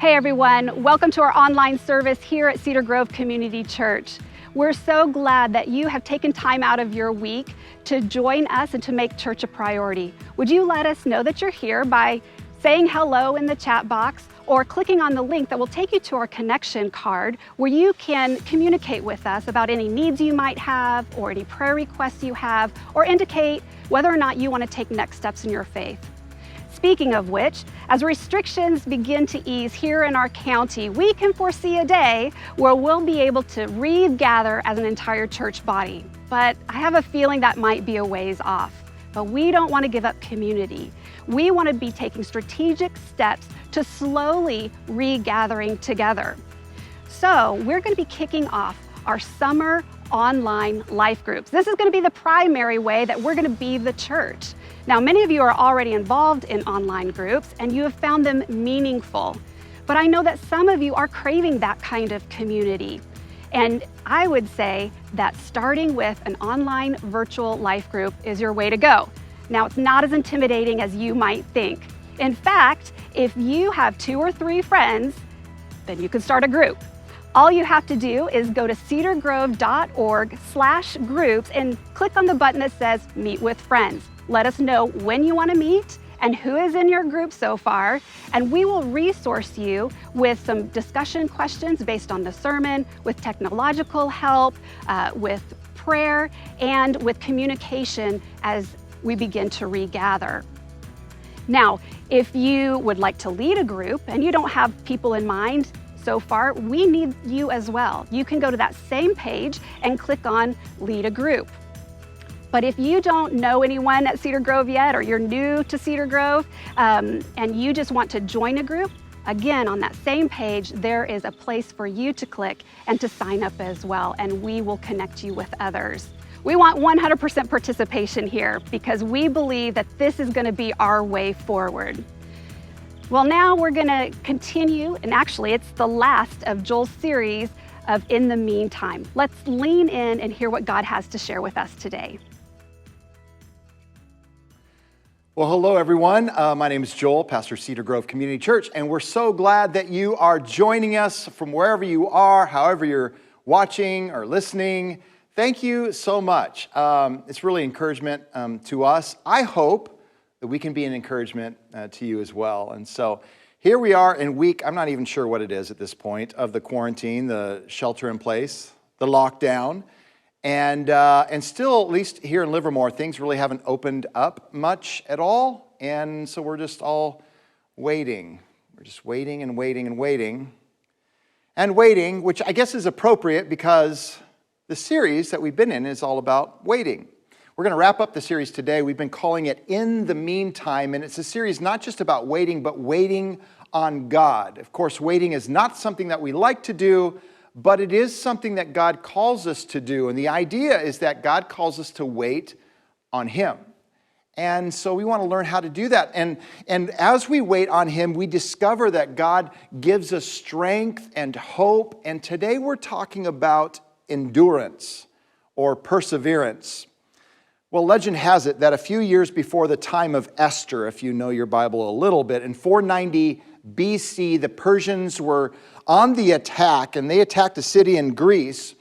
Hey everyone, welcome to our online service here at Cedar Grove Community Church. We're so glad that you have taken time out of your week to join us and to make church a priority. Would you let us know that you're here by saying hello in the chat box or clicking on the link that will take you to our connection card where you can communicate with us about any needs you might have or any prayer requests you have or indicate whether or not you want to take next steps in your faith. Speaking of which, as restrictions begin to ease here in our county, we can foresee a day where we'll be able to regather as an entire church body. But I have a feeling that might be a ways off. But we don't want to give up community. We want to be taking strategic steps to slowly regathering together. So we're going to be kicking off our summer online life groups. This is going to be the primary way that we're going to be the church. Now, many of you are already involved in online groups and you have found them meaningful, but I know that some of you are craving that kind of community. And I would say that starting with an online virtual life group is your way to go. Now, it's not as intimidating as you might think. In fact, if you have 2 or 3 friends, then you can start a group. All you have to do is go to cedargrove.org/groups and click on the button that says Meet with Friends. Let us know when you want to meet and who is in your group so far, and we will resource you with some discussion questions based on the sermon, with technological help, with prayer, and with communication as we begin to regather. Now, if you would like to lead a group and you don't have people in mind so far, we need you as well. You can go to that same page and click on Lead a Group. But if you don't know anyone at Cedar Grove yet, or you're new to Cedar Grove, and you just want to join a group, again, on that same page, there is a place for you to click and to sign up as well, and we will connect you with others. We want 100% participation here because we believe that this is going to be our way forward. Well, now we're going to continue, and actually it's the last of Joel's series of In the Meantime. Let's lean in and hear what God has to share with us today. Well, hello, everyone. My name is Joel, pastor Cedar Grove Community Church, and we're so glad that you are joining us from wherever you are, however you're watching or listening. Thank you so much. It's really encouragement to us. I hope that we can be an encouragement to you as well. And so here we are in week, I'm not even sure what it is at this point, of the quarantine, the shelter in place, the lockdown. And still, at least here in Livermore, things really haven't opened up much at all. And so we're just all waiting. We're just waiting and waiting and waiting. And waiting, which I guess is appropriate because the series that we've been in is all about waiting. We're going to wrap up the series today. We've been calling it In the Meantime. And it's a series not just about waiting, but waiting on God. Of course, waiting is not something that we like to do, but it is something that God calls us to do. And the idea is that God calls us to wait on Him. And so we want to learn how to do that. And as we wait on Him, we discover that God gives us strength and hope. And today we're talking about endurance or perseverance. Well, legend has it that a few years before the time of Esther, if you know your Bible a little bit, in 490 BC, the Persians were on the attack, and they attacked a city in Greece.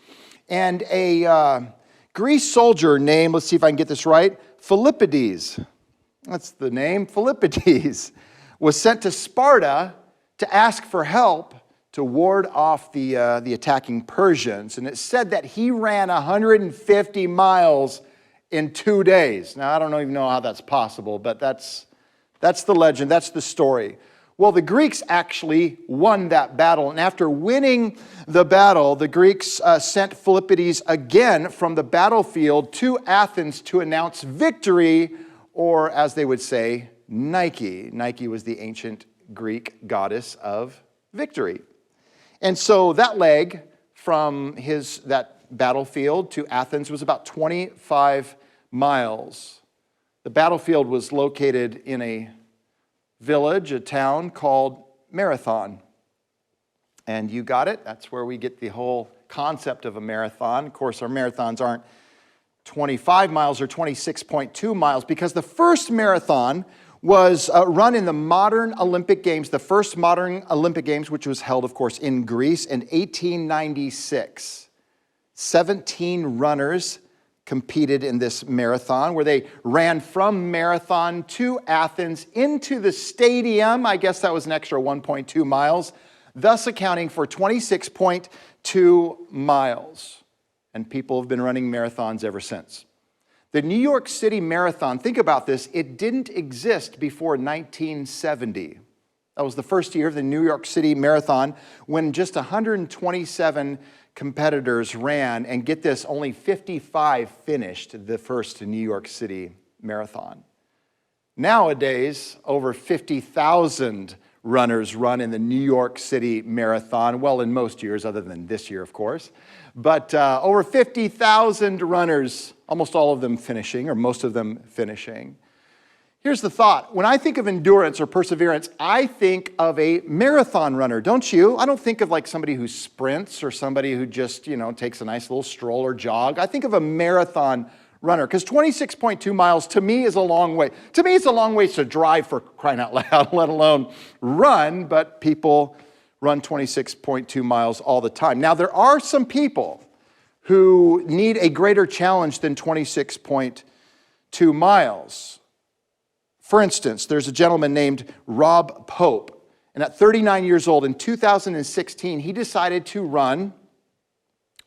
And a Greece soldier named, let's see if I can get this right, Philippides, that's the name, Philippides, was sent to Sparta to ask for help to ward off the attacking Persians. And it said that he ran 150 miles in 2 days. Now, I don't even know how that's possible, but that's the legend, that's the story. Well, the Greeks actually won that battle, and after winning the battle, the Greeks sent Philippides again from the battlefield to Athens to announce victory, or as they would say, Nike. Nike was the ancient Greek goddess of victory. And so that leg from that battlefield to Athens was about 25 miles. The battlefield was located in a village, a town called Marathon. And you got it? That's where we get the whole concept of a marathon. Of course, our marathons aren't 25 miles or 26.2 miles because the first marathon was run in the modern Olympic Games, the first modern Olympic Games, which was held, of course, in Greece in 1896. 17 runners competed in this marathon where they ran from Marathon to Athens into the stadium. I guess that was an extra 1.2 miles, thus accounting for 26.2 miles. And people have been running marathons ever since. The New York City Marathon, think about this, it didn't exist before 1970. That was the first year of the New York City Marathon when just 127 competitors ran, and get this, only 55 finished the first New York City Marathon. Nowadays, over 50,000 runners run in the New York City Marathon, well, in most years, other than this year, of course. But over 50,000 runners, almost all of them finishing, or most of them finishing. Here's the thought. When I think of endurance or perseverance, I think of a marathon runner, don't you? I don't think of like somebody who sprints or somebody who just, takes a nice little stroll or jog. I think of a marathon runner, because 26.2 miles to me is a long way. To me, it's a long ways to drive, for crying out loud, let alone run, but people run 26.2 miles all the time. Now, there are some people who need a greater challenge than 26.2 miles. For instance, there's a gentleman named Rob Pope, and at 39 years old in 2016, he decided to run,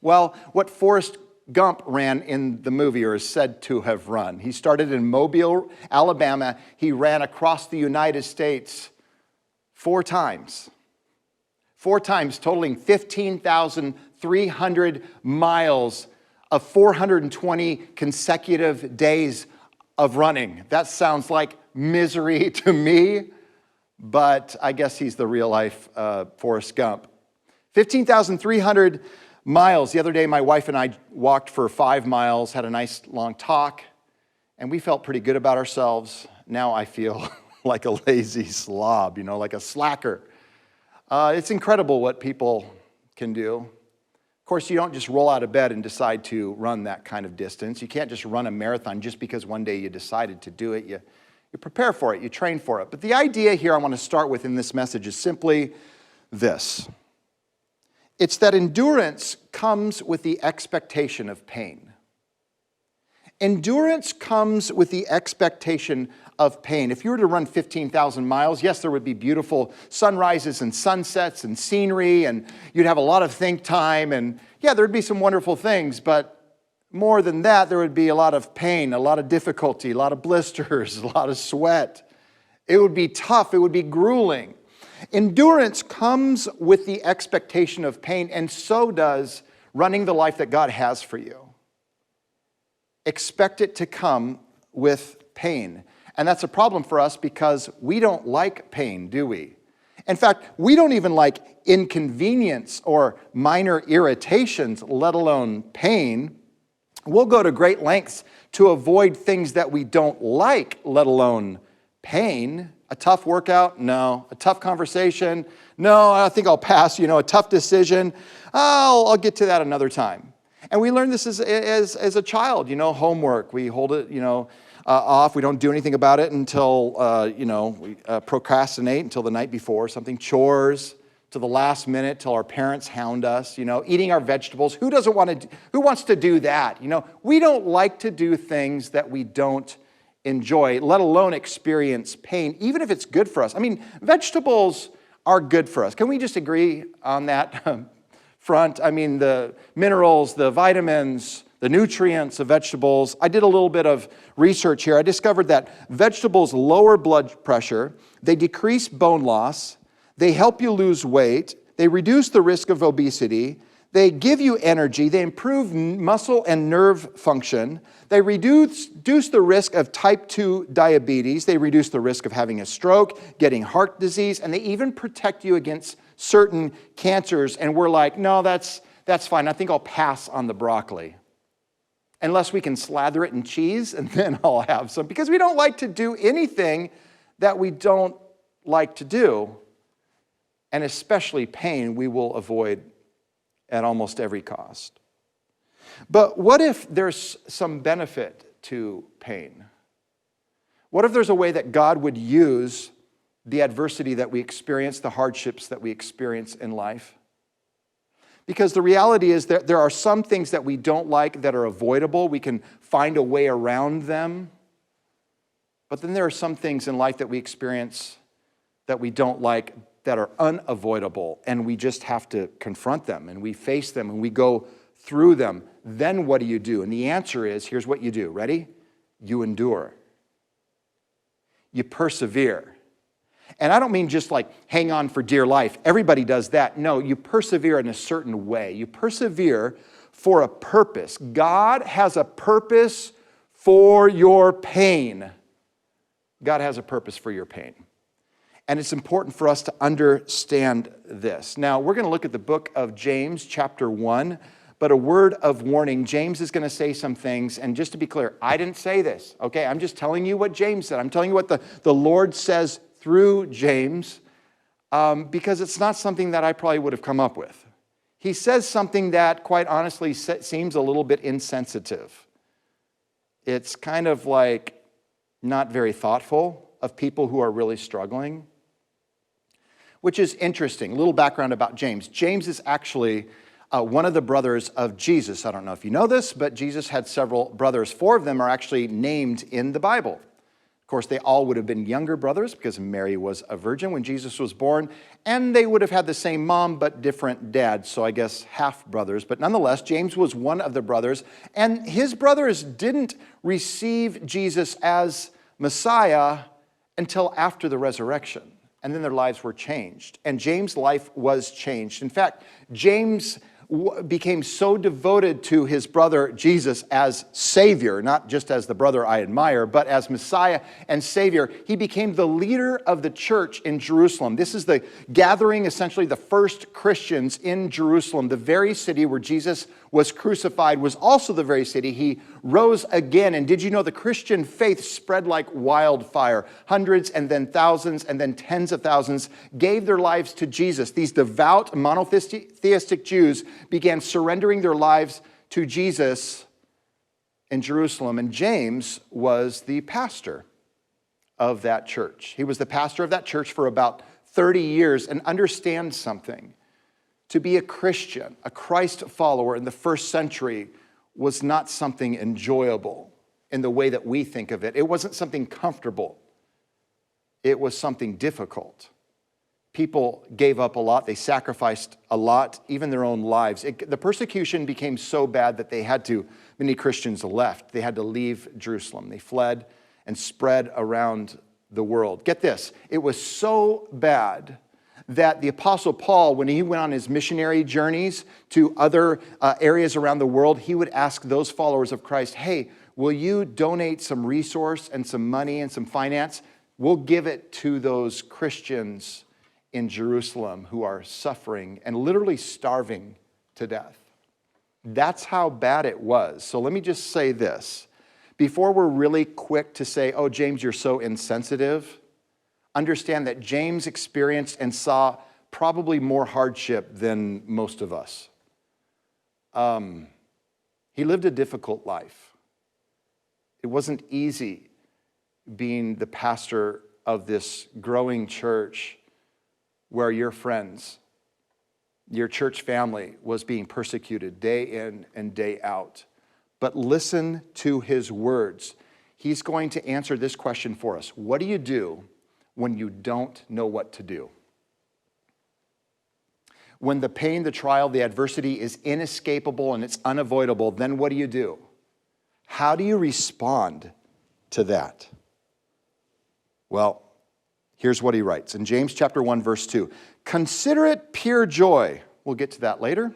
well, what Forrest Gump ran in the movie, or is said to have run. He started in Mobile, Alabama. He ran across the United States 4 times. 4 times, totaling 15,300 miles of 420 consecutive days of running. That sounds like misery to me, but I guess he's the real life Forrest Gump. 15,300 miles. The other day, my wife and I walked for 5 miles, had a nice long talk, and we felt pretty good about ourselves. Now I feel like a lazy slob, like a slacker. It's incredible what people can do. Of course, you don't just roll out of bed and decide to run that kind of distance. You can't just run a marathon just because one day you decided to do it. You prepare for it, you train for it. But the idea here I want to start with in this message is simply this. It's that endurance comes with the expectation of pain. Endurance comes with the expectation of pain. If you were to run 15,000 miles, yes, there would be beautiful sunrises and sunsets and scenery, and you'd have a lot of think time, and yeah, there'd be some wonderful things, but more than that, there would be a lot of pain, a lot of difficulty, a lot of blisters, a lot of sweat. It would be tough, it would be grueling. Endurance comes with the expectation of pain, and so does running the life that God has for you. Expect it to come with pain. And that's a problem for us because we don't like pain, do we? In fact, we don't even like inconvenience or minor irritations, let alone pain. We'll go to great lengths to avoid things that we don't like, let alone pain. A tough workout? No. A tough conversation? No, I think I'll pass. A tough decision? I'll get to that another time. And we learn this as a child, homework. We hold it, off. We don't do anything about it until, we procrastinate until the night before. Something, chores, to the last minute, till our parents hound us. Eating our vegetables. Who wants to do that? We don't like to do things that we don't enjoy, let alone experience pain, even if it's good for us. I mean, vegetables are good for us. Can we just agree on that front? I mean, the minerals, the vitamins, the nutrients of vegetables. I did a little bit of research here. I discovered that vegetables lower blood pressure, they decrease bone loss, they help you lose weight, they reduce the risk of obesity, they give you energy, they improve muscle and nerve function, they reduce the risk of type 2 diabetes, they reduce the risk of having a stroke, getting heart disease, and they even protect you against certain cancers. And we're like, no, that's fine. I think I'll pass on the broccoli. Unless we can slather it in cheese, and then I'll have some. Because we don't like to do anything that we don't like to do. And especially pain, we will avoid at almost every cost. But what if there's some benefit to pain? What if there's a way that God would use the adversity that we experience, the hardships that we experience in life? Because the reality is that there are some things that we don't like that are avoidable. We can find a way around them. But then there are some things in life that we experience that we don't like that are unavoidable, and we just have to confront them, and we face them, and we go through them. Then what do you do? And the answer is, here's what you do. Ready? You endure. You persevere. And I don't mean just like hang on for dear life. Everybody does that. No, you persevere in a certain way. You persevere for a purpose. God has a purpose for your pain. God has a purpose for your pain. And it's important for us to understand this. Now, we're going to look at the book of James, chapter 1, but a word of warning. James is going to say some things, and just to be clear, I didn't say this, okay? I'm just telling you what James said. I'm telling you what the Lord says through James, because it's not something that I probably would have come up with. He says something that, quite honestly, seems a little bit insensitive. It's kind of like not very thoughtful of people who are really struggling, which is interesting. A little background about James. James is actually one of the brothers of Jesus. I don't know if you know this, but Jesus had several brothers. 4 of them are actually named in the Bible. Of course, they all would have been younger brothers because Mary was a virgin when Jesus was born, and they would have had the same mom but different dads, so I guess half brothers. But nonetheless, James was one of the brothers, and his brothers didn't receive Jesus as Messiah until after the resurrection. And then their lives were changed. And James' life was changed. In fact, James became so devoted to his brother Jesus as Savior, not just as the brother I admire, but as Messiah and Savior. He became the leader of the church in Jerusalem. This is the gathering, essentially the first Christians in Jerusalem. The very city where Jesus was crucified was also the very city he rose again. And did you know the Christian faith spread like wildfire? Hundreds and then thousands and then tens of thousands gave their lives to Jesus. These devout monotheistic Jews began surrendering their lives to Jesus in Jerusalem. And James was the pastor of that church. He was the pastor of that church for about 30 years. And understand something. To be a Christian, a Christ follower in the first century was not something enjoyable in the way that we think of it. It wasn't something comfortable. It was something difficult. People gave up a lot. They sacrificed a lot, even their own lives. The persecution became so bad that many Christians left. They had to leave Jerusalem. They fled and spread around the world. Get this, it was so bad that the Apostle Paul, when he went on his missionary journeys to other areas around the world, he would ask those followers of Christ, hey, will you donate some resource and some money and some finance? We'll give it to those Christians in Jerusalem who are suffering and literally starving to death. That's how bad it was. So let me just say this. Before we're really quick to say, oh, James, you're so insensitive, understand that James experienced and saw probably more hardship than most of us. He lived a difficult life. It wasn't easy being the pastor of this growing church where your friends, your church family was being persecuted day in and day out. But listen to his words. He's going to answer this question for us. What do you do when you don't know what to do? When the pain, the trial, the adversity is inescapable and it's unavoidable, then what do you do? How do you respond to that? Well, here's what he writes in James chapter 1, verse 2. Consider it pure joy. We'll get to that later.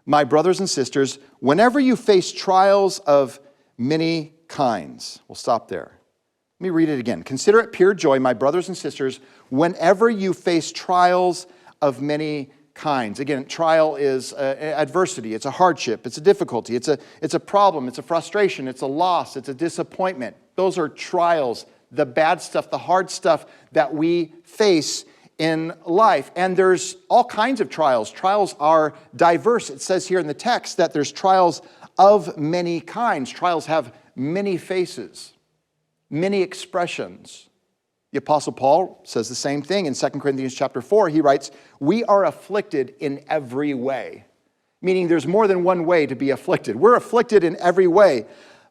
My brothers and sisters, whenever you face trials of many kinds. We'll stop there. Let me read it again. Consider it pure joy, my brothers and sisters, whenever you face trials of many kinds. Again, trial is adversity. It's a hardship. It's a difficulty. It's a problem. It's a frustration. It's a loss. It's a disappointment. Those are trials, the bad stuff, the hard stuff that we face in life. And there's all kinds of trials. Trials are diverse. It says here in the text that there's trials of many kinds. Trials have many faces. many expressions. The Apostle Paul says the same thing in 2 Corinthians chapter 4. He writes, we are afflicted in every way. Meaning there's more than one way to be afflicted. We're afflicted in every way,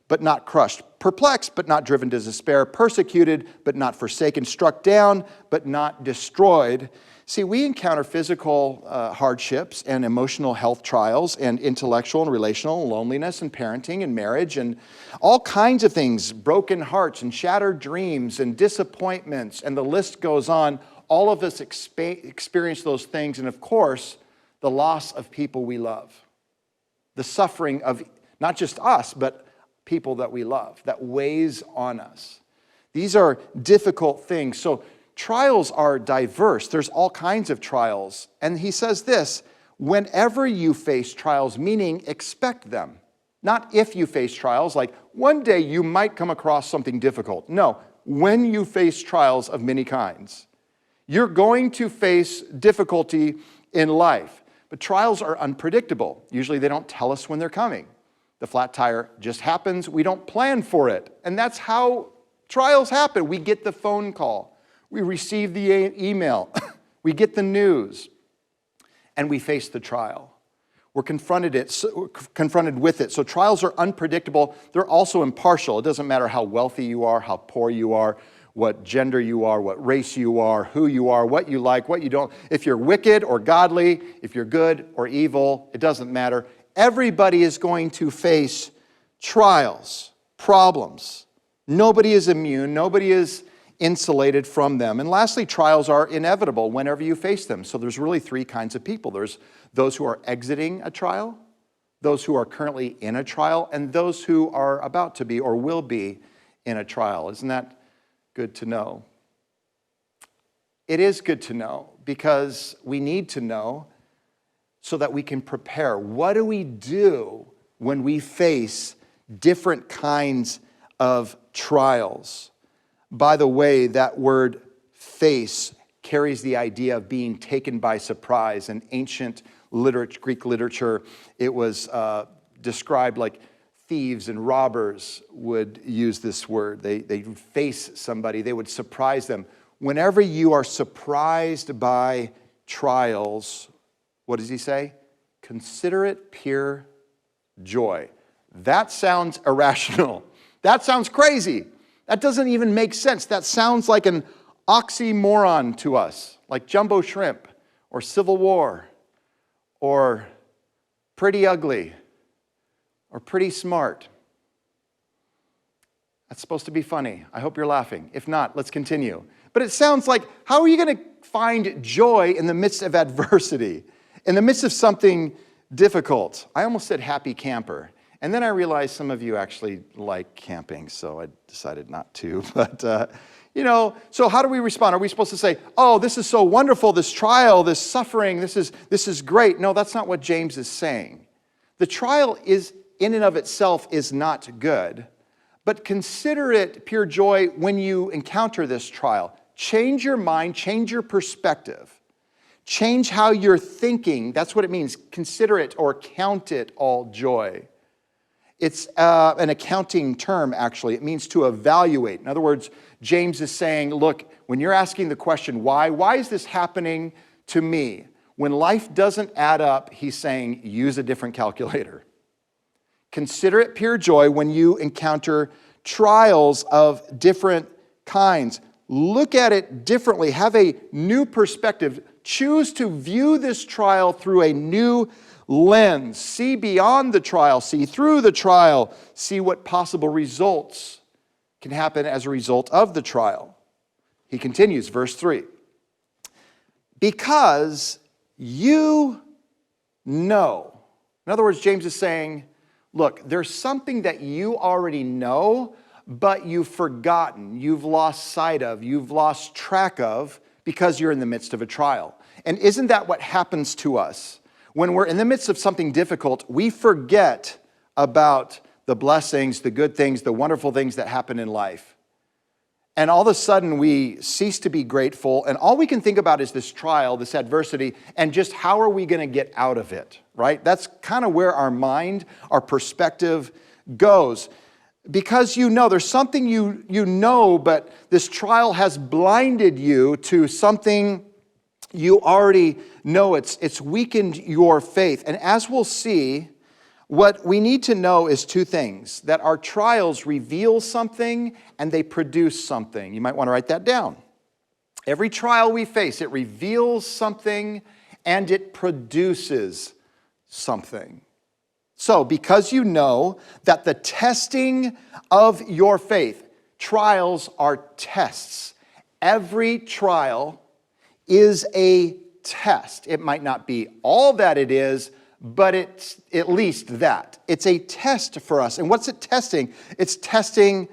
but not crushed. Perplexed, but not driven to despair. Persecuted, but not forsaken. Struck down, but not destroyed. See, we encounter physical hardships and emotional health trials and intellectual and relational loneliness and parenting and marriage and all kinds of things, broken hearts and shattered dreams and disappointments, and the list goes on. All of us experience those things, and of course, the loss of people we love. The suffering of not just us, but people that we love, that weighs on us. These are difficult things. So trials are diverse. There's all kinds of trials. And he says this, whenever you face trials, meaning expect them. Not if you face trials, like one day you might come across something difficult. No, when you face trials of many kinds. You're going to face difficulty in life. But trials are unpredictable. Usually they don't tell us when they're coming. The flat tire just happens. We don't plan for it. And that's how trials happen. We get the phone call. We receive the email. We get the news. And we face the trial. We're confronted with it. So trials are unpredictable. They're also impartial. It doesn't matter how wealthy you are, how poor you are, what gender you are, what race you are, who you are, what you like, what you don't. If you're wicked or godly, if you're good or evil, it doesn't matter. Everybody is going to face trials, problems. Nobody is immune. Nobody is insulated from them. And lastly, trials are inevitable whenever you face them. So there's really three kinds of people. There's those who are exiting a trial, those who are currently in a trial, and those who are about to be or will be in a trial. Isn't that good to know? It is good to know because we need to know so that we can prepare. What do we do when we face different kinds of trials? By the way, that word face carries the idea of being taken by surprise. In ancient Greek literature, it was described like thieves and robbers would use this word. They would face somebody. They would surprise them. Whenever you are surprised by trials, what does he say? Consider it pure joy. That sounds irrational. That sounds crazy. That doesn't even make sense. That sounds like an oxymoron to us, like jumbo shrimp or Civil War or pretty ugly or pretty smart. That's supposed to be funny. I hope you're laughing. If not, let's continue. But it sounds like, how are you going to find joy in the midst of adversity, in the midst of something difficult? I almost said happy camper. And then I realized some of you actually like camping, so I decided not to. But, so how do we respond? Are we supposed to say, oh, this is so wonderful, this trial, this suffering, this is great? No, that's not what James is saying. The trial is, in and of itself, is not good. But consider it pure joy when you encounter this trial. Change your mind, change your perspective. Change how you're thinking. That's what it means. Consider it or count it all joy. It's an accounting term, actually. It means to evaluate. In other words, James is saying, look, when you're asking the question, why is this happening to me? When life doesn't add up, he's saying, use a different calculator. Consider it pure joy when you encounter trials of different kinds. Look at it differently. Have a new perspective. Choose to view this trial through a new lens. See beyond the trial. See through the trial. See what possible results can happen as a result of the trial. He continues, verse 3. Because you know. In other words, James is saying, look, there's something that you already know, but you've forgotten, you've lost sight of, you've lost track of because you're in the midst of a trial. And isn't that what happens to us? When we're in the midst of something difficult, we forget about the blessings, the good things, the wonderful things that happen in life. And all of a sudden we cease to be grateful, and all we can think about is this trial, this adversity, and just how are we going to get out of it, right? That's kind of where our mind, our perspective goes. because you know, there's something you know, but this trial has blinded you to something you already know. It's weakened your faith. And as we'll see, what we need to know is two things: that our trials reveal something and they produce something. You might want to write that down. Every trial we face, it reveals something and it produces something. So, because you know that the testing of your faith, trials are tests. Every trial is a test. It might not be all that it is, but it's at least that. It's a test for us. And what's it testing? It's testing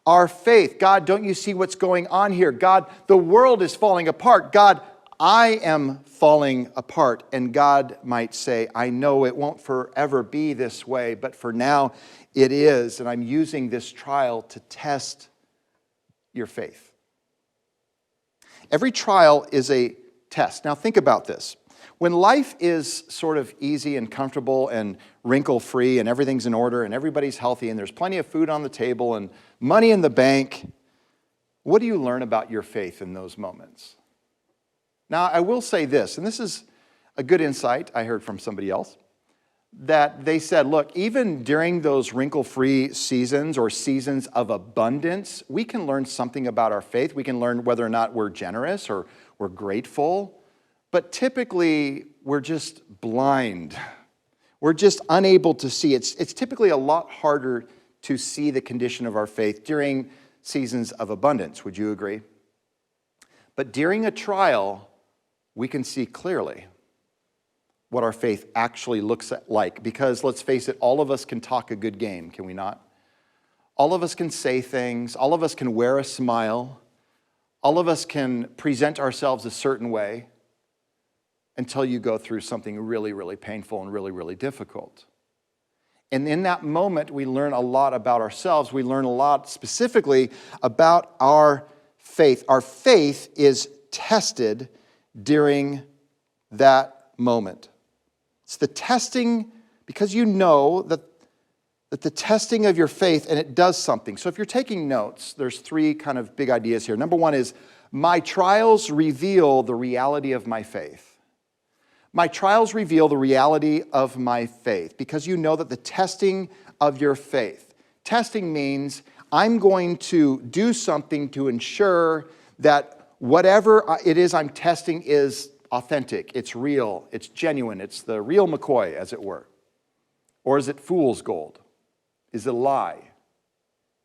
our faith. God, don't you see what's going on here? God, the world is falling apart. God, I am falling apart. And God might say, I know it won't forever be this way, but for now it is. And I'm using this trial to test your faith. Every trial is a test. Now think about this. When life is sort of easy and comfortable and wrinkle-free and everything's in order and everybody's healthy and there's plenty of food on the table and money in the bank, what do you learn about your faith in those moments? Now, I will say this, and this is a good insight I heard from somebody else, that they said, look, even during those wrinkle-free seasons or seasons of abundance, we can learn something about our faith. We can learn whether or not we're generous or we're grateful. But typically, we're just blind. We're just unable to see. It's typically a lot harder to see the condition of our faith during seasons of abundance. Would you agree? But during a trial, we can see clearly what our faith actually looks like. Because let's face it, all of us can talk a good game, can we not? All of us can say things. All of us can wear a smile. All of us can present ourselves a certain way, until you go through something really, really painful and really, really difficult. And in that moment, we learn a lot about ourselves. We learn a lot specifically about our faith. Our faith is tested during that moment. It's the testing, because you know that the testing of your faith, and it does something. So if you're taking notes, there's three kind of big ideas here. Number one is, my trials reveal the reality of my faith. My trials reveal the reality of my faith, because you know that the testing of your faith. Testing means I'm going to do something to ensure that whatever it is I'm testing is authentic, it's real, it's genuine, it's the real McCoy, as it were. Or is it fool's gold? Is it a lie?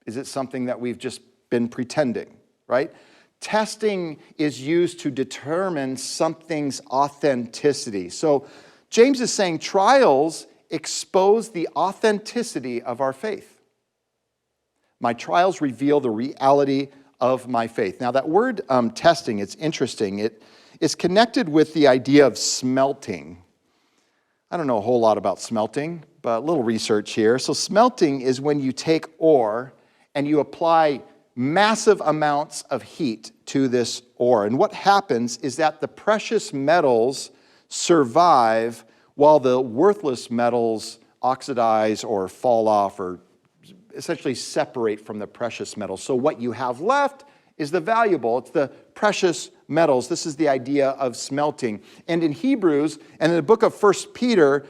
Is it something that we've just been pretending, right? Testing is used to determine something's authenticity. So James is saying trials expose the authenticity of our faith. My trials reveal the reality of my faith. Now that word testing, it's interesting. It is connected with the idea of smelting. I don't know a whole lot about smelting, but a little research here. So smelting is when you take ore and you apply massive amounts of heat to this ore. And what happens is that the precious metals survive while the worthless metals oxidize or fall off or essentially separate from the precious metals. So what you have left is the valuable. It's the precious metals. This is the idea of smelting. And in Hebrews and in the book of 1 Peter,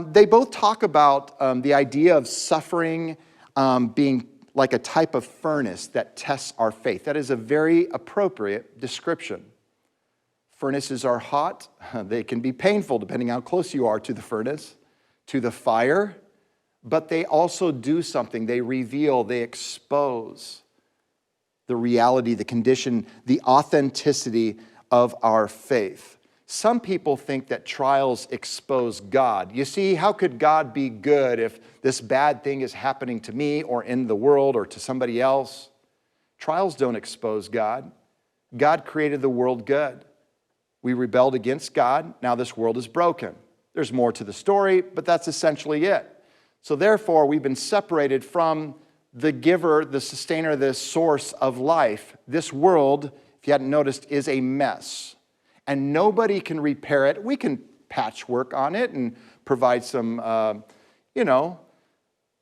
they both talk about the idea of suffering being like a type of furnace that tests our faith. That is a very appropriate description. Furnaces are hot. They can be painful depending how close you are to the furnace, to the fire, but they also do something. They reveal, they expose the reality, the condition, the authenticity of our faith. Some people think that trials expose God. You see, how could God be good if this bad thing is happening to me or in the world or to somebody else? Trials don't expose God. God created the world good. We rebelled against God. Now this world is broken. There's more to the story, but that's essentially it. So therefore, we've been separated from the giver, the sustainer, the source of life. This world, if you hadn't noticed, is a mess. And nobody can repair it. We can patchwork on it and provide some,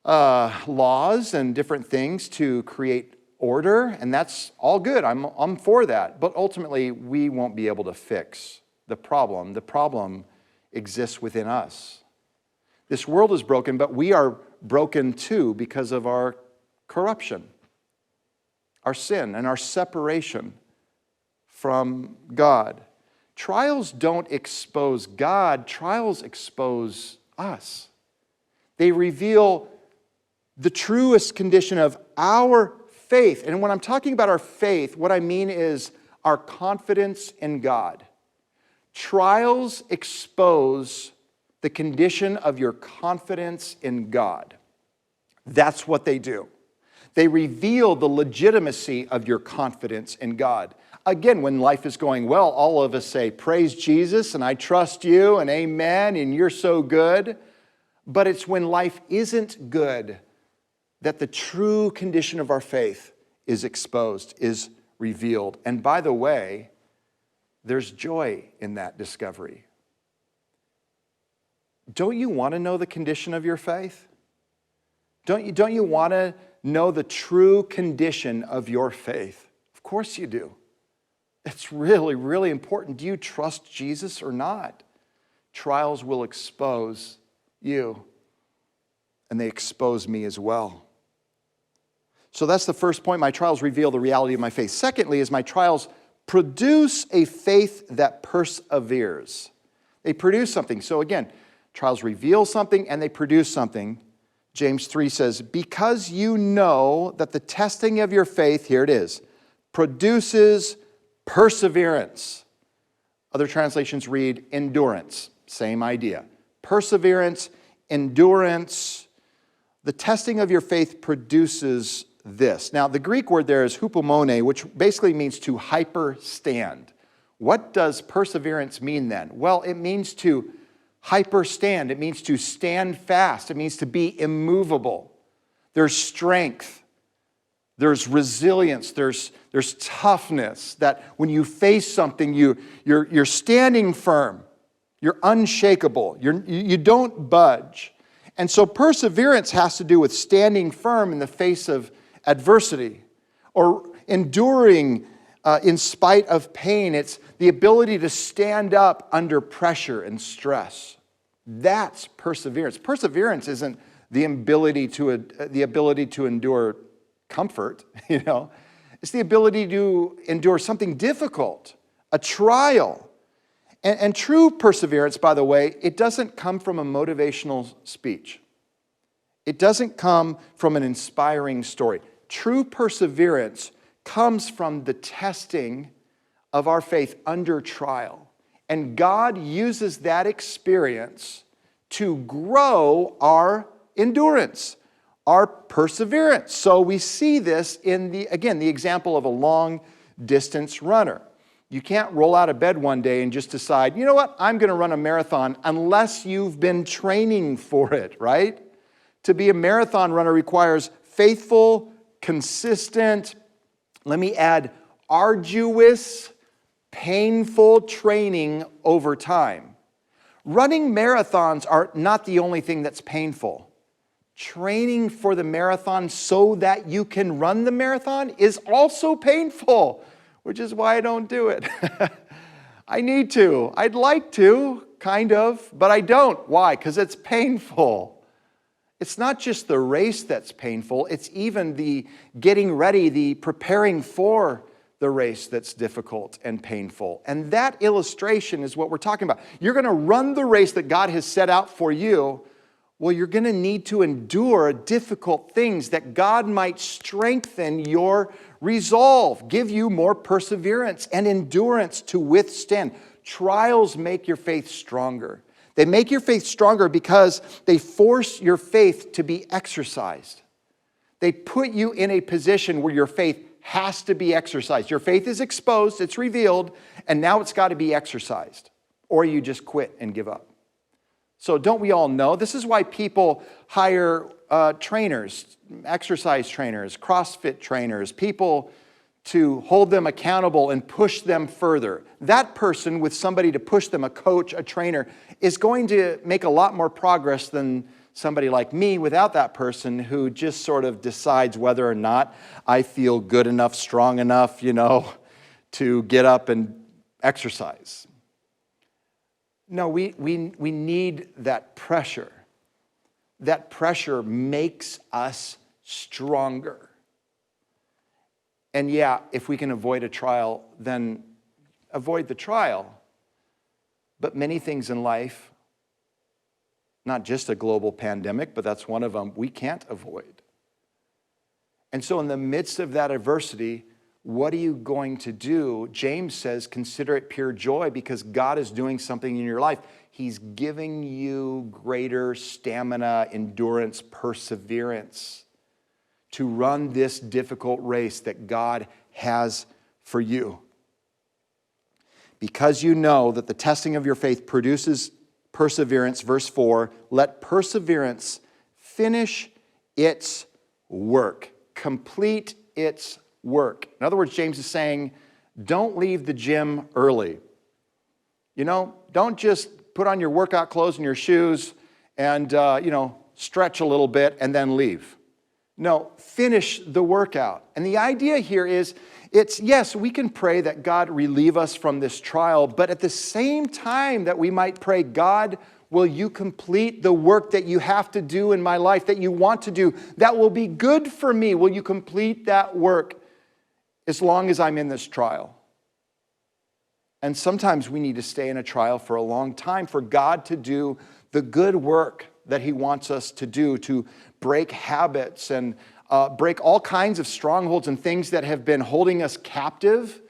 laws and different things to create order, and that's all good. I'm for that. But ultimately, we won't be able to fix the problem. The problem exists within us. This world is broken, but we are broken too because of our corruption, our sin, and our separation from God. Trials don't expose God, trials expose us. They reveal the truest condition of our faith. And when I'm talking about our faith, what I mean is our confidence in God. Trials expose the condition of your confidence in God. That's what they do. They reveal the legitimacy of your confidence in God. Again, when life is going well, all of us say, praise Jesus, and I trust you, and amen, and you're so good. But it's when life isn't good that the true condition of our faith is exposed, is revealed. And by the way, there's joy in that discovery. Don't you want to know the condition of your faith? Don't you want to know the true condition of your faith? Of course you do. It's really, really important. Do you trust Jesus or not? Trials will expose you, and they expose me as well. So that's the first point. My trials reveal the reality of my faith. Secondly, is my trials produce a faith that perseveres. They produce something. So again, trials reveal something and they produce something. James 3 says, because you know that the testing of your faith, here it is, produces perseverance. Other translations read endurance. Same idea. Perseverance, endurance. The testing of your faith produces this. Now, the Greek word there is hupomone, which basically means to hyperstand. What does perseverance mean then? Well, it means to hyperstand. It means to stand fast. It means to be immovable. There's strength. There's resilience. There's toughness. That when you face something, you're standing firm. You're unshakable. You don't budge. And so perseverance has to do with standing firm in the face of adversity or enduring in spite of pain. It's the ability to stand up under pressure and stress. That's perseverance. Perseverance isn't the ability to endure comfort, It's the ability to endure something difficult, a trial. And true perseverance, by the way, it doesn't come from a motivational speech. It doesn't come from an inspiring story. True perseverance comes from the testing of our faith under trial. And God uses that experience to grow our endurance, our perseverance. So we see this in the example of a long-distance runner. You can't roll out of bed one day and just decide, you know what, I'm going to run a marathon unless you've been training for it, right? To be a marathon runner requires faithful, consistent, let me add, arduous, painful training over time. Running marathons are not the only thing that's painful. Training for the marathon so that you can run the marathon is also painful, which is why I don't do it. I need to. I'd like to, kind of, but I don't. Why? Because it's painful. It's not just the race that's painful, it's even the getting ready, the preparing for the race that's difficult and painful. And that illustration is what we're talking about. You're going to run the race that God has set out for you. Well, you're going to need to endure difficult things that God might strengthen your resolve, give you more perseverance and endurance to withstand. Trials make your faith stronger. They make your faith stronger because they force your faith to be exercised. They put you in a position where your faith has to be exercised. Your faith is exposed, it's revealed, and now it's got to be exercised. Or you just quit and give up. So don't we all know? This is why people hire trainers, exercise trainers, CrossFit trainers, people to hold them accountable and push them further. That person with somebody to push them, a coach, a trainer, is going to make a lot more progress than somebody like me without that person who just sort of decides whether or not I feel good enough, strong enough, to get up and exercise. No, we need that pressure. That pressure makes us stronger. And yeah, if we can avoid a trial, then avoid the trial. But many things in life, not just a global pandemic, but that's one of them, we can't avoid. And so in the midst of that adversity, what are you going to do? James says, consider it pure joy because God is doing something in your life. He's giving you greater stamina, endurance, perseverance to run this difficult race that God has for you. Because you know that the testing of your faith produces perseverance, verse 4, let perseverance finish its work, complete its work. In other words, James is saying, don't leave the gym early. Don't just put on your workout clothes and your shoes and, stretch a little bit and then leave. No, finish the workout. And the idea here is, yes, we can pray that God relieve us from this trial, but at the same time that we might pray, God, will you complete the work that you have to do in my life, that you want to do, that will be good for me? Will you complete that work as long as I'm in this trial? And sometimes we need to stay in a trial for a long time for God to do the good work that He wants us to do, to break habits and break all kinds of strongholds and things that have been holding us captive.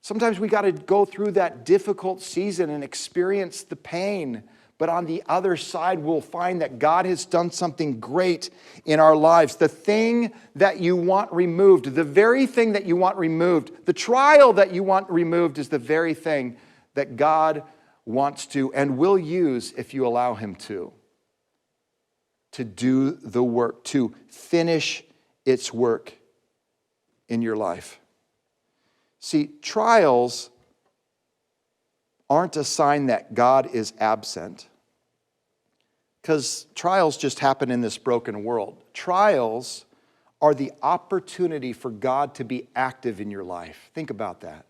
Sometimes we got to go through that difficult season and experience the pain. But on the other side, we'll find that God has done something great in our lives. The thing that you want removed, the very thing that you want removed, the trial that you want removed is the very thing that God wants to and will use if you allow Him to do the work, to finish its work in your life. See, trials aren't a sign that God is absent, because trials just happen in this broken world. Trials are the opportunity for God to be active in your life. Think about that.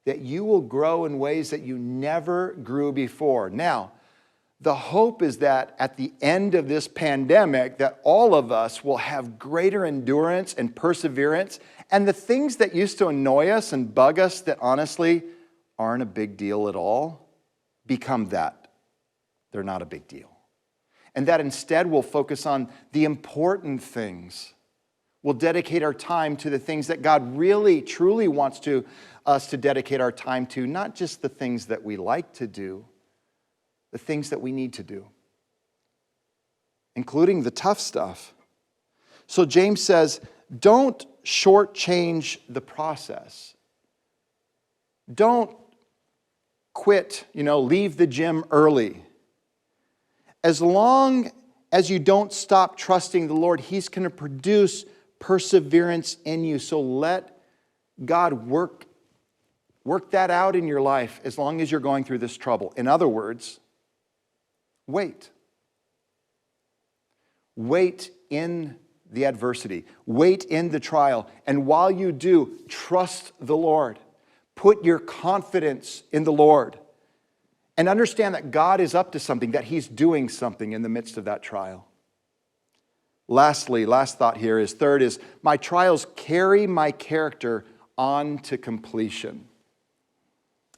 That you will grow in ways that you never grew before. Now, the hope is that at the end of this pandemic, that all of us will have greater endurance and perseverance, and the things that used to annoy us and bug us that honestly aren't a big deal at all, become that. They're not a big deal. And that instead we'll focus on the important things. We'll dedicate our time to the things that God really, truly wants us to dedicate our time to, not just the things that we like to do, the things that we need to do, including the tough stuff. So James says, don't shortchange the process. Don't quit, leave the gym early. As long as you don't stop trusting the Lord, He's going to produce perseverance in you. So let God work that out in your life as long as you're going through this trouble. In other words, wait. Wait in the adversity. Wait in the trial. And while you do, trust the Lord. Put your confidence in the Lord. And understand that God is up to something, that He's doing something in the midst of that trial. Lastly, last thought here is, third is, my trials carry my character on to completion.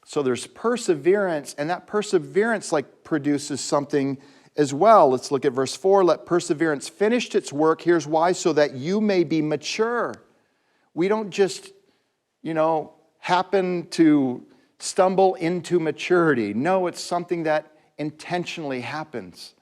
So there's perseverance, and that perseverance produces something as well. Let's look at verse 4. Let perseverance finish its work. Here's why, so that you may be mature. We don't just, happen to stumble into maturity. No, it's something that intentionally happens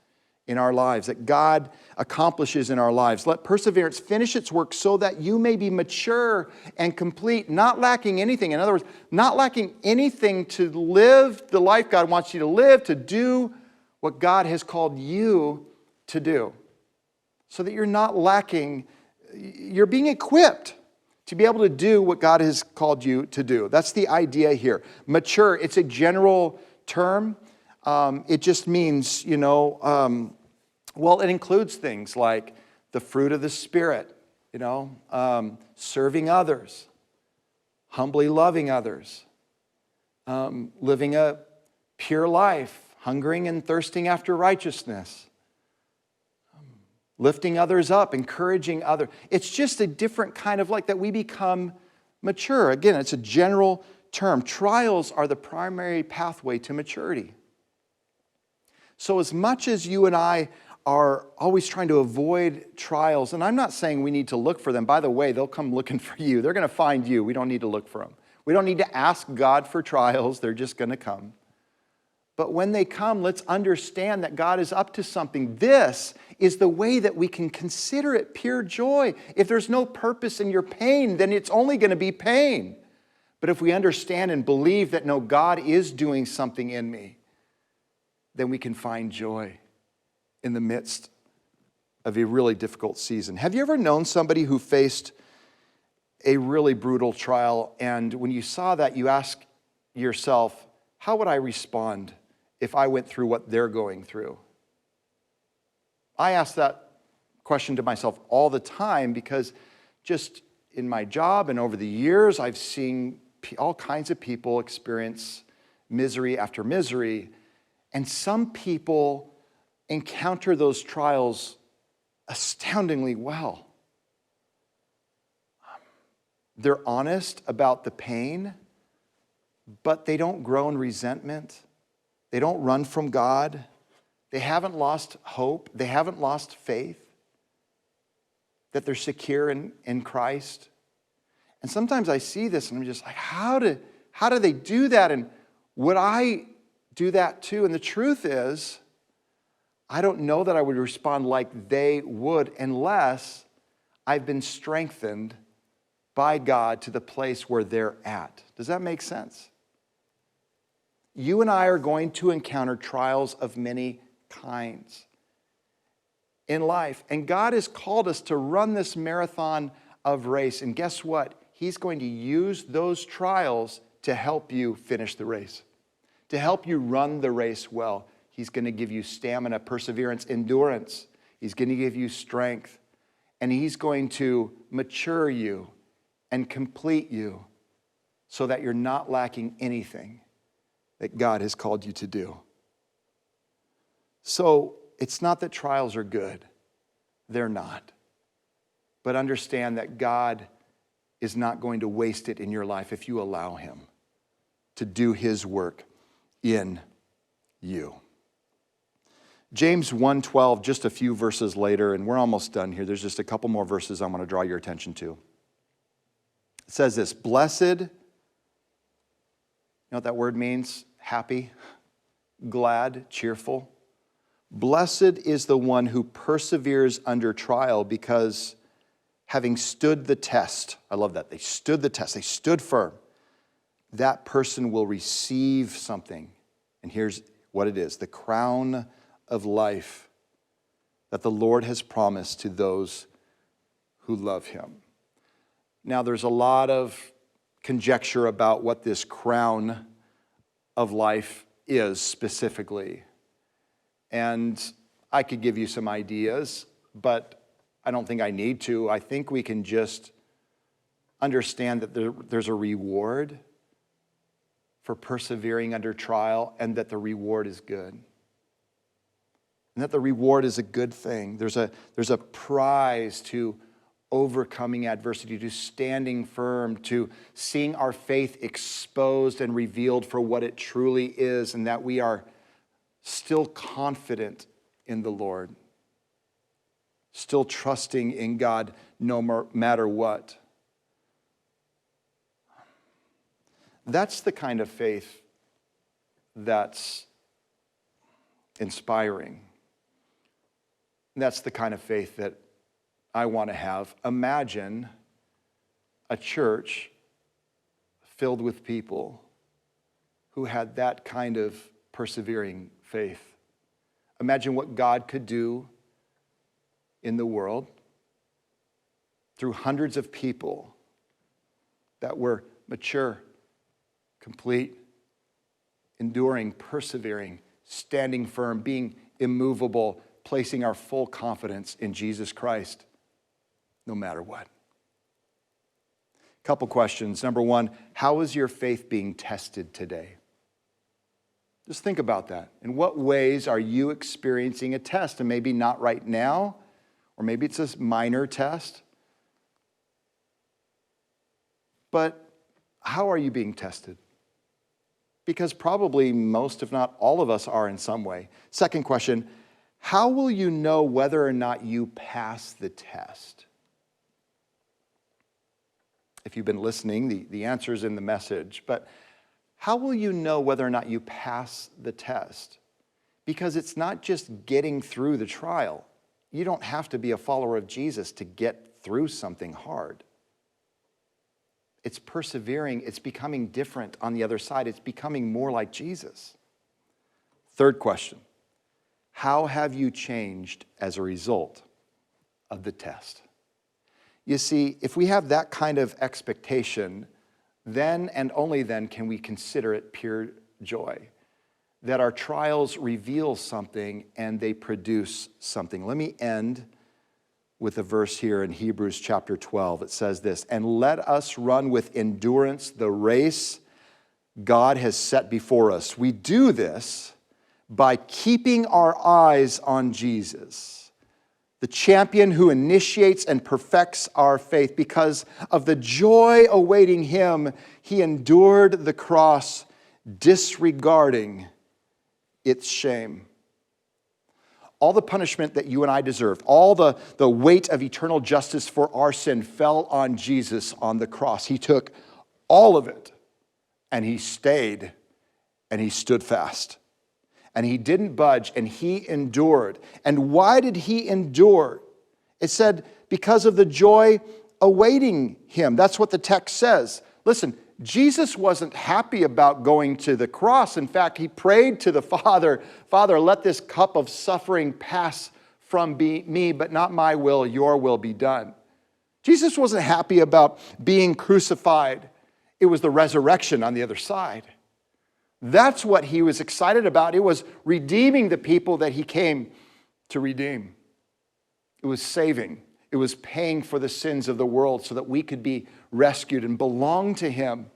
in our lives, that God accomplishes in our lives. Let perseverance finish its work so that you may be mature and complete, not lacking anything. In other words, not lacking anything to live the life God wants you to live, to do what God has called you to do. So that you're not lacking, you're being equipped to be able to do what God has called you to do. That's the idea here. Mature, it's a general term. It just means, Well, it includes things like the fruit of the Spirit, serving others, humbly loving others, living a pure life, hungering and thirsting after righteousness, lifting others up, encouraging others. It's just a different kind of that we become mature. Again, it's a general term. Trials are the primary pathway to maturity. So as much as you and I are always trying to avoid trials, and I'm not saying we need to look for them. By the way, they'll come looking for you. They're going to find you. We don't need to look for them. We don't need to ask God for trials. They're just going to come. But when they come, let's understand that God is up to something. This is the way that we can consider it pure joy. If there's no purpose in your pain, then it's only going to be pain. But if we understand and believe that no, God is doing something in me, then we can find joy in the midst of a really difficult season. Have you ever known somebody who faced a really brutal trial, and when you saw that, you ask yourself, how would I respond if I went through what they're going through? I ask that question to myself all the time because just in my job and over the years, I've seen all kinds of people experience misery after misery, and some people encounter those trials astoundingly well. They're honest about the pain, but they don't grow in resentment. They don't run from God. They haven't lost hope. They haven't lost faith that they're secure in Christ. And sometimes I see this and I'm just like, how do they do that? And would I do that too? And the truth is, I don't know that I would respond like they would unless I've been strengthened by God to the place where they're at. Does that make sense? You and I are going to encounter trials of many kinds in life. And God has called us to run this marathon of race. And guess what? He's going to use those trials to help you finish the race, to help you run the race well. He's going to give you stamina, perseverance, endurance. He's going to give you strength. And He's going to mature you and complete you so that you're not lacking anything that God has called you to do. So it's not that trials are good. They're not. But understand that God is not going to waste it in your life if you allow Him to do His work in you. James 1:12, just a few verses later, and we're almost done here. There's just a couple more verses I want to draw your attention to. It says this, blessed, you know what that word means? Happy, glad, cheerful. Blessed is the one who perseveres under trial because having stood the test, I love that, they stood the test, they stood firm, that person will receive something. And here's what it is, the crown of life that the Lord has promised to those who love Him. Now, there's a lot of conjecture about what this crown of life is specifically. And I could give you some ideas, but I don't think I need to. I think we can just understand that there's a reward for persevering under trial and that the reward is good. And that the reward is a good thing. There's a prize to overcoming adversity, to standing firm, to seeing our faith exposed and revealed for what it truly is, and that we are still confident in the Lord, still trusting in God no matter what. That's the kind of faith that's inspiring. That's the kind of faith that I want to have. Imagine a church filled with people who had that kind of persevering faith. Imagine what God could do in the world through hundreds of people that were mature, complete, enduring, persevering, standing firm, being immovable, placing our full confidence in Jesus Christ no matter what. Couple questions. Number one, how is your faith being tested today? Just think about that. In what ways are you experiencing a test? And maybe not right now, or maybe it's a minor test. But how are you being tested? Because probably most, if not all of us, are in some way. Second question, how will you know whether or not you pass the test? If you've been listening, the answer is in the message. But how will you know whether or not you pass the test? Because it's not just getting through the trial. You don't have to be a follower of Jesus to get through something hard. It's persevering. It's becoming different on the other side. It's becoming more like Jesus. Third question, how have you changed as a result of the test? You see, if we have that kind of expectation, then and only then can we consider it pure joy, that our trials reveal something and they produce something. Let me end with a verse here in Hebrews chapter 12. It says this, "And let us run with endurance the race God has set before us. We do this by keeping our eyes on Jesus, the champion who initiates and perfects our faith. Because of the joy awaiting him, he endured the cross, disregarding its shame." All the punishment that you and I deserve, all the weight of eternal justice for our sin fell on Jesus on the cross. He took all of it, and he stayed, and he stood fast. And he didn't budge, and he endured. And why did he endure? It said, because of the joy awaiting him. That's what the text says. Listen, Jesus wasn't happy about going to the cross. In fact, he prayed to the Father, "Father, let this cup of suffering pass from me, but not my will, your will be done." Jesus wasn't happy about being crucified. It was the resurrection on the other side. That's what he was excited about. It was redeeming the people that he came to redeem. It was saving. It was paying for the sins of the world so that we could be rescued and belong to him.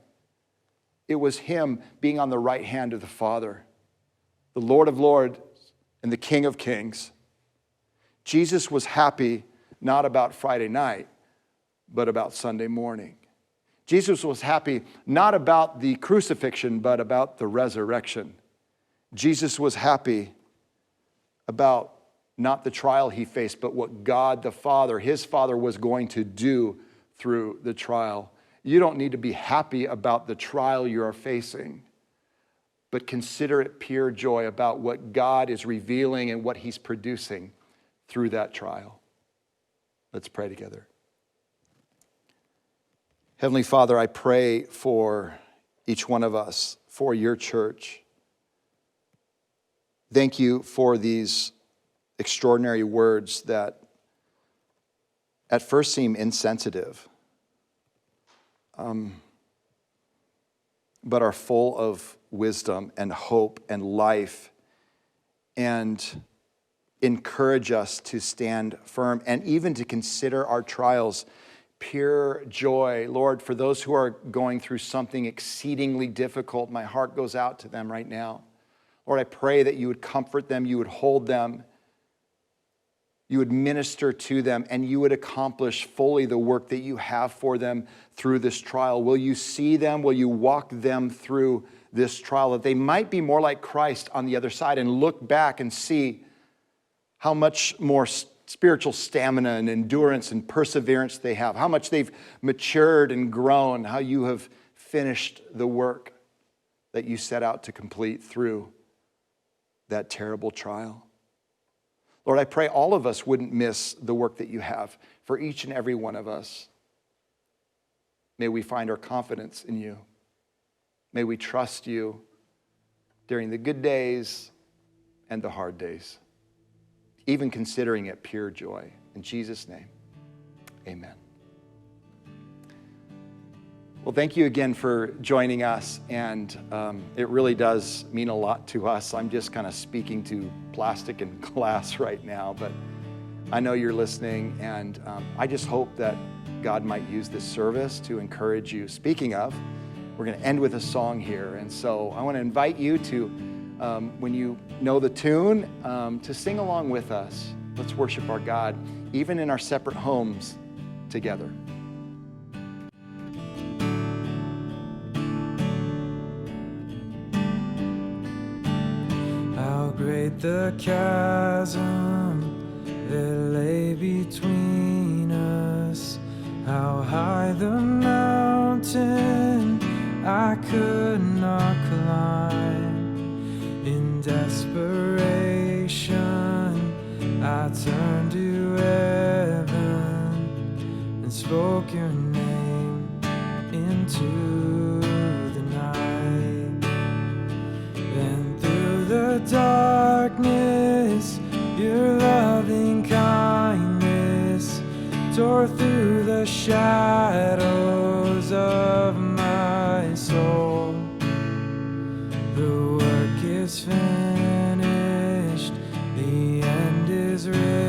It was him being on the right hand of the Father, the Lord of Lords and the King of Kings. Jesus was happy not about Friday night, but about Sunday morning. Jesus was happy not about the crucifixion, but about the resurrection. Jesus was happy about not the trial he faced, but what God the Father, his Father, was going to do through the trial. You don't need to be happy about the trial you are facing, but consider it pure joy about what God is revealing and what he's producing through that trial. Let's pray together. Heavenly Father, I pray for each one of us, for your church. Thank you for these extraordinary words that at first seem insensitive, but are full of wisdom and hope and life, and encourage us to stand firm and even to consider our trials pure joy. Lord, for those who are going through something exceedingly difficult, my heart goes out to them right now. Lord, I pray that you would comfort them, you would hold them, you would minister to them, and you would accomplish fully the work that you have for them through this trial. Will you see them? Will you walk them through this trial, that they might be more like Christ on the other side and look back and see how much more spiritual stamina and endurance and perseverance they have, how much they've matured and grown, how you have finished the work that you set out to complete through that terrible trial. Lord, I pray all of us wouldn't miss the work that you have for each and every one of us. May we find our confidence in you. May we trust you during the good days and the hard days, even considering it pure joy. In Jesus' name, amen. Well, thank you again for joining us, and it really does mean a lot to us. I'm just kind of speaking to plastic and glass right now, but I know you're listening, and I just hope that God might use this service to encourage you. Speaking of, we're going to end with a song here, and so I want to invite you to, when you know the tune, to sing along with us. Let's worship our God, even in our separate homes, together. How great the chasm that lay between us, how high the mountain I could not climb. In desperation I turned to heaven and spoke your name into the night. Then through the darkness your loving kindness tore through the shadows of my soul. The work is finished, the end is written.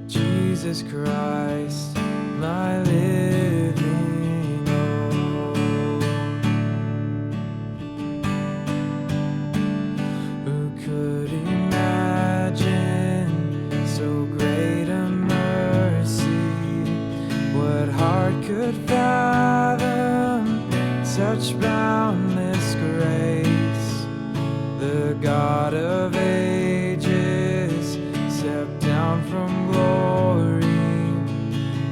Jesus Christ, my living hope. Who could imagine so great a mercy? What heart could fathom such boundless grace? The God of ages stepped down from glory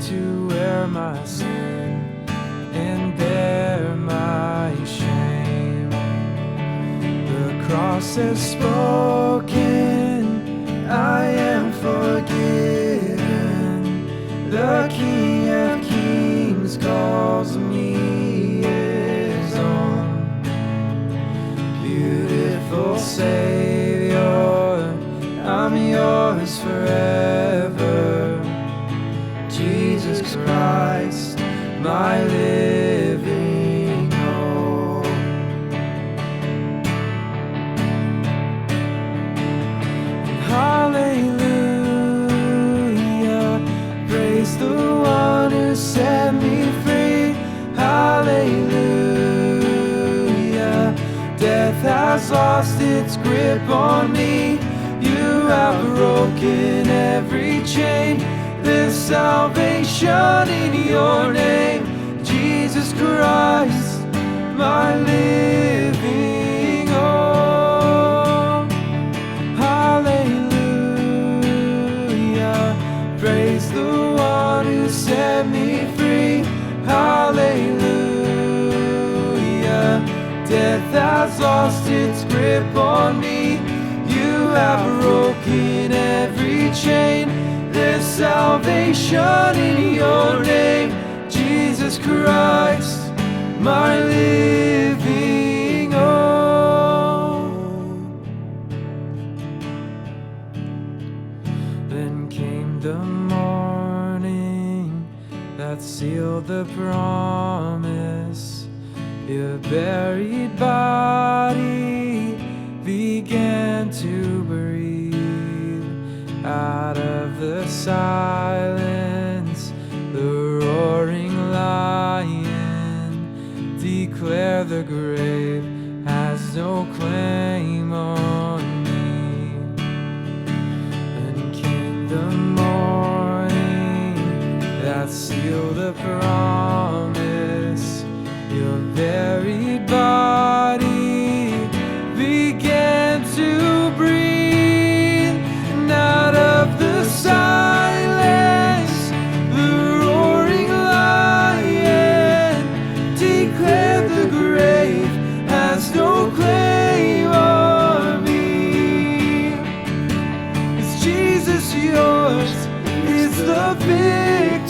to wear my sin and bear my shame. The cross has spoken, I am forgiven. The King of Kings calls me his own. Beautiful Savior, I'm yours forever. Jesus Christ, my living hope. Hallelujah, praise the one who set me free. Hallelujah, death has lost its grip on me. You have broken every chain. There's salvation in your name, Jesus Christ, my living hope. Hallelujah, praise the one who set me free. Hallelujah, death has lost its grip on me. You have broken every chain. There's salvation in your name, Jesus Christ, my living hope. Then came the morning that sealed the promise. Your buried body began to breathe. Out of the silence, the roaring lion declared the grave has no claim on me. Then came the morning that sealed the promise. Your buried body began to breathe. Out of the silence, the roaring lion declared the grave has no claim on me. Is Jesus yours? Is the victory?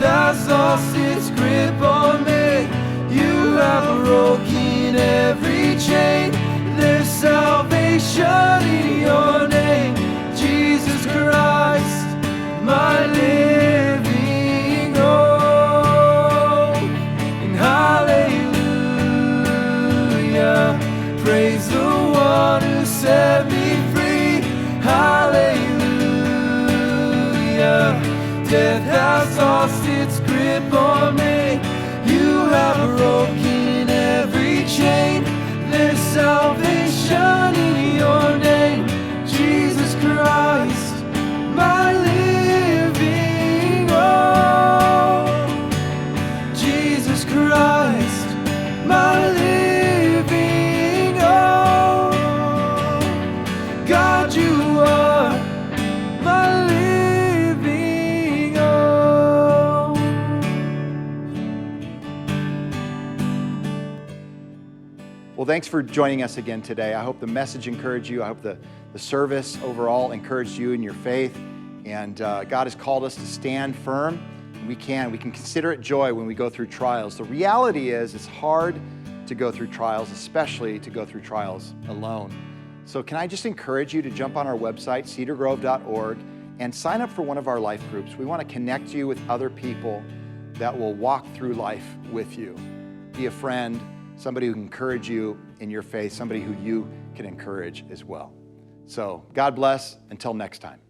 has lost its grip on me. You have broken every chain. There's salvation in your name, Jesus Christ, my living hope. And hallelujah, praise the one who set me free. Hallelujah, death has lost its grip on me. You have broken every chain. There's salvation in your name, Jesus Christ, my living hope. Jesus Christ, my living hope. God, you are my living hope. Well, thanks for joining us again today. I hope the message encouraged you. I hope the service overall encouraged you in your faith. And God has called us to stand firm. We can consider it joy when we go through trials. The reality is it's hard to go through trials, especially to go through trials alone. So can I just encourage you to jump on our website, cedargrove.org, and sign up for one of our life groups. We want to connect you with other people that will walk through life with you. Be a friend, somebody who can encourage you in your faith, somebody who you can encourage as well. So God bless. Until next time.